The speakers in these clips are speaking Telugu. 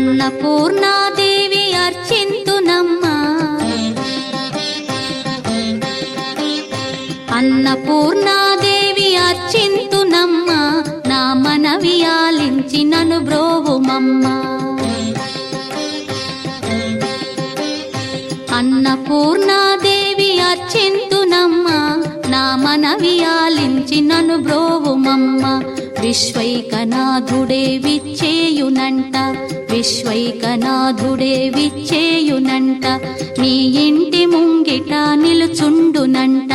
అన్నపూర్ణాదేవి అర్చింతునమ్మా అన్నపూర్ణాదేవి అర్చింతునమ్మా నా మనవి ఆలించి నన్ను బ్రోవుమమ్మా అన్నపూర్ణాదేవి అర్చింతునమ్మా నా మనవి ఆలించి నన్ను బ్రోవుమమ్మా విశ్వైకనాథుడే విచ్చేయునంట విశ్వైకనాథుడే విచ్చేయునంట నీ ఇంటి ముంగిట నిలుచుండునంట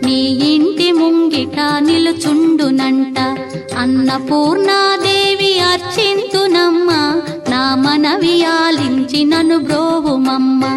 నీ ఇంటి ముంగిట నిలుచుండునంట అన్నపూర్ణాదేవి అర్చింతునమ్మా నా మనవి ఆలించి నన్ను బ్రోవుమమ్మా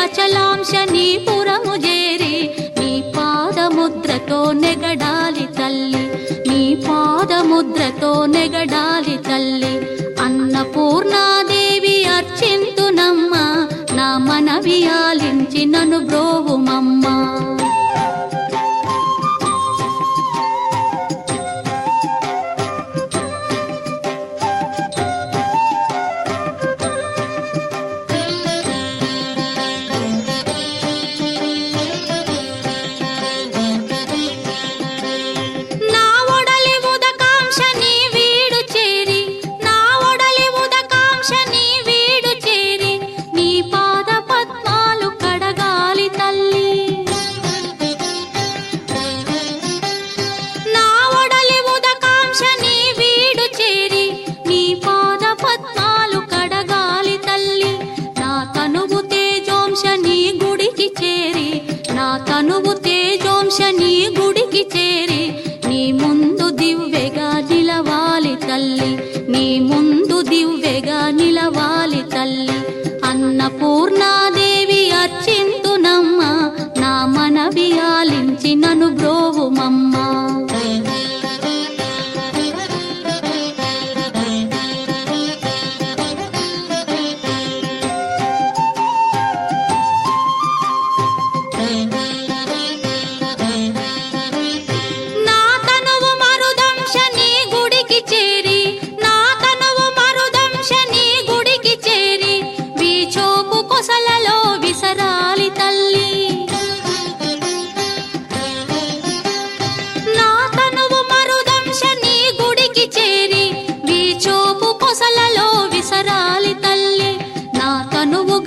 అచలాంశనీపురము చేరి నీ పాదముద్రతో నెగడాలి తల్లి నీ పాదముద్రతో నెగడాలి తల్లి అన్నపూర్ణాదేవి అర్చింతునమ్మా నా మనవి ఆలించి నన్ను బ్రోవుమమ్మా తనువు తేజోంశని గుడికి చేరి నీ ముందు దివ్వెగా నిలవాలి తల్లి నీ ముందు దివ్వెగా నిలవాలి తల్లి అన్నపూర్ణాదేవి అర్చింతునమ్మా నా మనవి ఆలించి నన్ను బ్రోవుమమ్మా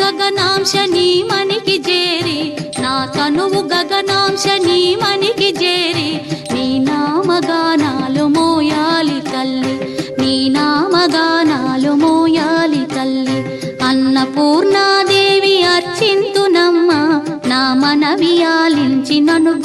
గగనాంశని మనికి చేరి నా తనువు గగనాంశని మనికి చేరి నీ నామగానాలు మోయాలి తల్లి నీ నామగానాలు మోయాలి తల్లి అన్నపూర్ణాదేవి అర్చింతునమ్మా నా మనవి ఆలించి నన్ను